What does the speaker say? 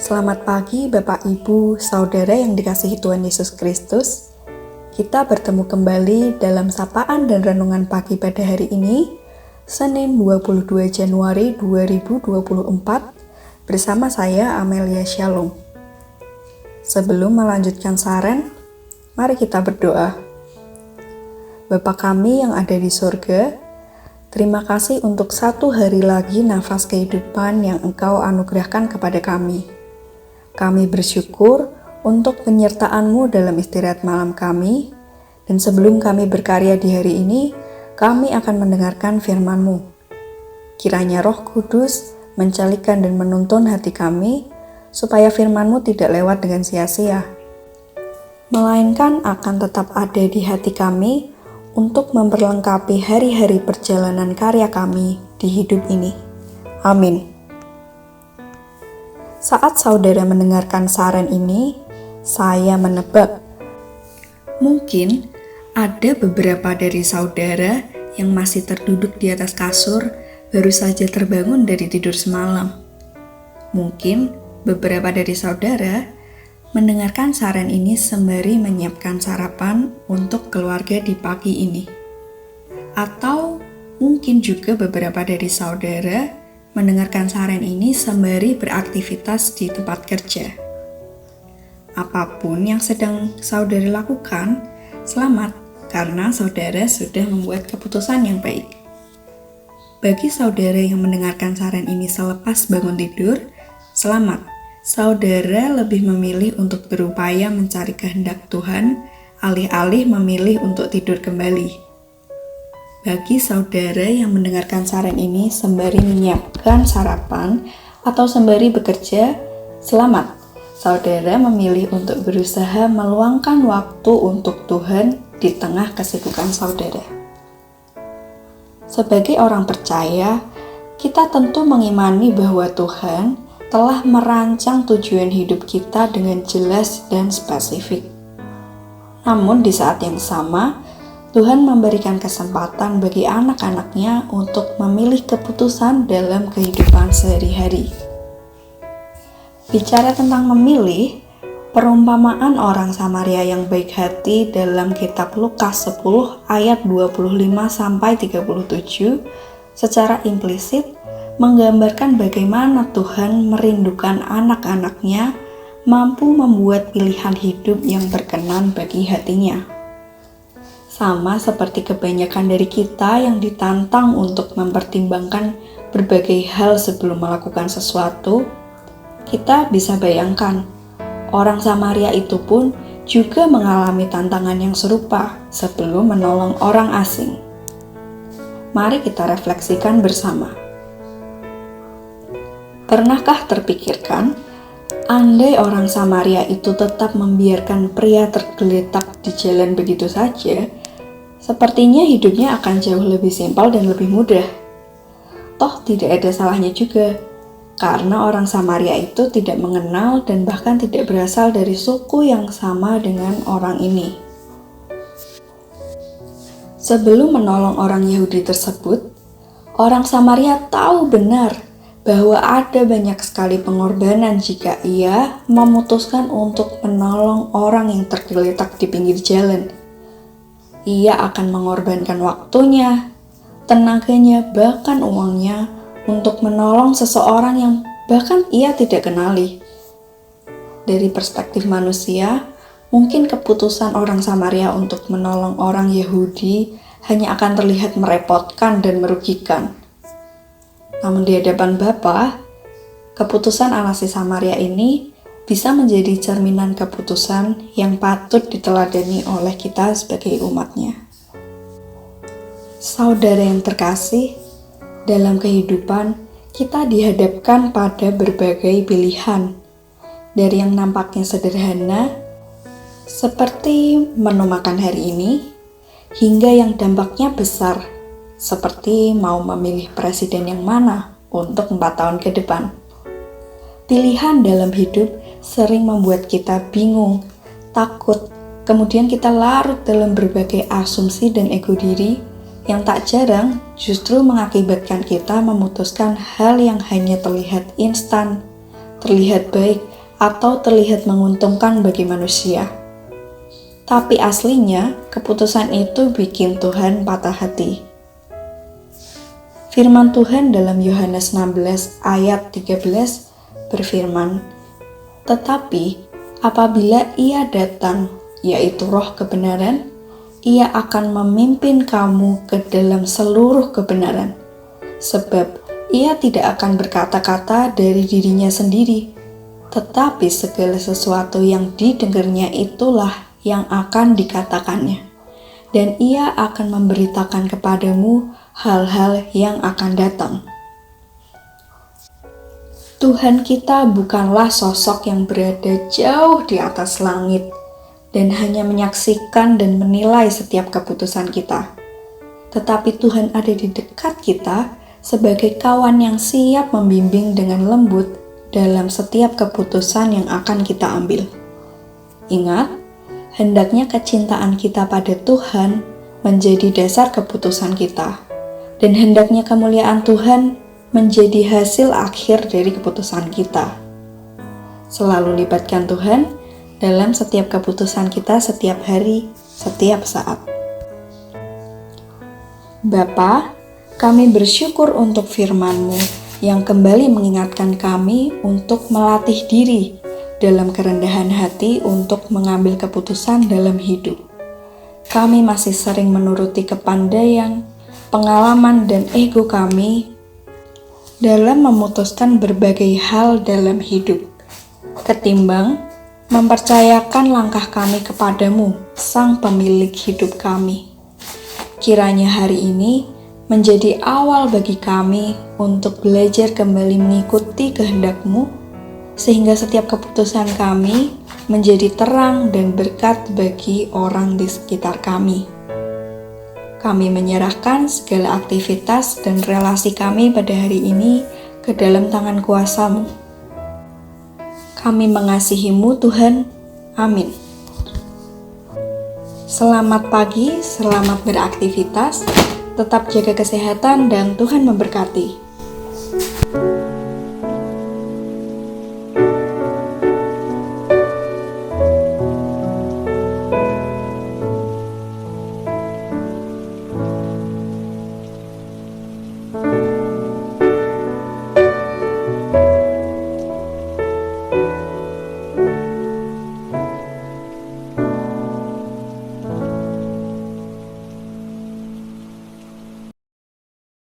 Selamat pagi Bapak Ibu, Saudara yang dikasihi Tuhan Yesus Kristus. Kita bertemu kembali dalam sapaan dan renungan pagi pada hari ini, Senin 22 Januari 2024, bersama saya Amelia Shalom. Sebelum melanjutkan saran, mari kita berdoa. Bapa kami yang ada di surga, terima kasih untuk satu hari lagi nafas kehidupan yang Engkau anugerahkan kepada kami. Kami bersyukur untuk penyertaan-Mu dalam istirahat malam kami, dan sebelum kami berkarya di hari ini, kami akan mendengarkan firman-Mu. Kiranya Roh Kudus mencalikan dan menuntun hati kami, supaya firman-Mu tidak lewat dengan sia-sia, melainkan akan tetap ada di hati kami untuk memperlengkapi hari-hari perjalanan karya kami di hidup ini. Amin. Saat saudara mendengarkan saran ini, saya menebak, mungkin ada beberapa dari saudara yang masih terduduk di atas kasur, baru saja terbangun dari tidur semalam. Mungkin beberapa dari saudara mendengarkan saran ini sembari menyiapkan sarapan untuk keluarga di pagi ini. Atau mungkin juga beberapa dari saudara mendengarkan saran ini sembari beraktivitas di tempat kerja. Apapun yang sedang saudara lakukan, selamat karena saudara sudah membuat keputusan yang baik. Bagi saudara yang mendengarkan saran ini selepas bangun tidur, selamat. Saudara lebih memilih untuk berupaya mencari kehendak Tuhan, alih-alih memilih untuk tidur kembali. Bagi saudara yang mendengarkan saran ini sembari menyiapkan sarapan atau sembari bekerja, selamat. Saudara memilih untuk berusaha meluangkan waktu untuk Tuhan di tengah kesibukan saudara. Sebagai orang percaya, kita tentu mengimani bahwa Tuhan telah merancang tujuan hidup kita dengan jelas dan spesifik. Namun di saat yang sama, Tuhan memberikan kesempatan bagi anak-anaknya untuk memilih keputusan dalam kehidupan sehari-hari. Bicara tentang memilih, perumpamaan orang Samaria yang baik hati dalam kitab Lukas 10 ayat 25-37 secara implisit menggambarkan bagaimana Tuhan merindukan anak-anaknya mampu membuat pilihan hidup yang berkenan bagi hatinya. Sama seperti kebanyakan dari kita yang ditantang untuk mempertimbangkan berbagai hal sebelum melakukan sesuatu, kita bisa bayangkan, orang Samaria itu pun juga mengalami tantangan yang serupa sebelum menolong orang asing. Mari kita refleksikan bersama. Pernahkah terpikirkan, andai orang Samaria itu tetap membiarkan pria tergeletak di jalan begitu saja, sepertinya hidupnya akan jauh lebih simpel dan lebih mudah. Toh tidak ada salahnya juga, karena orang Samaria itu tidak mengenal dan bahkan tidak berasal dari suku yang sama dengan orang ini. Sebelum menolong orang Yahudi tersebut, orang Samaria tahu benar bahwa ada banyak sekali pengorbanan jika ia memutuskan untuk menolong orang yang tergeletak di pinggir jalan. Ia akan mengorbankan waktunya, tenaganya, bahkan uangnya untuk menolong seseorang yang bahkan ia tidak kenali. Dari perspektif manusia, mungkin keputusan orang Samaria untuk menolong orang Yahudi hanya akan terlihat merepotkan dan merugikan. Namun di hadapan Bapa, keputusan anak si Samaria ini bisa menjadi cerminan keputusan yang patut diteladani oleh kita sebagai umatnya. Saudara yang terkasih, dalam kehidupan kita dihadapkan pada berbagai pilihan, dari yang nampaknya sederhana, seperti menu makan hari ini, hingga yang dampaknya besar, seperti mau memilih presiden yang mana untuk 4 tahun ke depan. Pilihan dalam hidup sering membuat kita bingung, takut, kemudian kita larut dalam berbagai asumsi dan ego diri yang tak jarang justru mengakibatkan kita memutuskan hal yang hanya terlihat instan terlihat baik, atau terlihat menguntungkan bagi manusia. Tapi aslinya, keputusan itu bikin Tuhan patah hati. Firman Tuhan dalam Yohanes 16 ayat 13 berfirman, "Tetapi apabila Ia datang, yaitu Roh kebenaran, Ia akan memimpin kamu ke dalam seluruh kebenaran. Sebab Ia tidak akan berkata-kata dari dirinya sendiri, tetapi segala sesuatu yang didengarnya itulah yang akan dikatakannya. Dan Ia akan memberitakan kepadamu hal-hal yang akan datang." Tuhan kita bukanlah sosok yang berada jauh di atas langit dan hanya menyaksikan dan menilai setiap keputusan kita. Tetapi Tuhan ada di dekat kita sebagai kawan yang siap membimbing dengan lembut dalam setiap keputusan yang akan kita ambil. Ingat, hendaknya kecintaan kita pada Tuhan menjadi dasar keputusan kita, dan hendaknya kemuliaan Tuhan menjadi hasil akhir dari keputusan kita. Selalu libatkan Tuhan dalam setiap keputusan kita setiap hari, setiap saat. Bapa, kami bersyukur untuk firman-Mu yang kembali mengingatkan kami untuk melatih diri dalam kerendahan hati untuk mengambil keputusan dalam hidup. Kami masih sering menuruti kepandaian, pengalaman, dan ego kami dalam memutuskan berbagai hal dalam hidup, ketimbang mempercayakan langkah kami kepadamu, Sang Pemilik hidup kami. Kiranya hari ini menjadi awal bagi kami untuk belajar kembali mengikuti kehendak-Mu, sehingga setiap keputusan kami menjadi terang dan berkat bagi orang di sekitar kami. Kami menyerahkan segala aktivitas dan relasi kami pada hari ini ke dalam tangan kuasa-Mu. Kami mengasihi-Mu Tuhan. Amin. Selamat pagi, selamat beraktivitas, tetap jaga kesehatan dan Tuhan memberkati.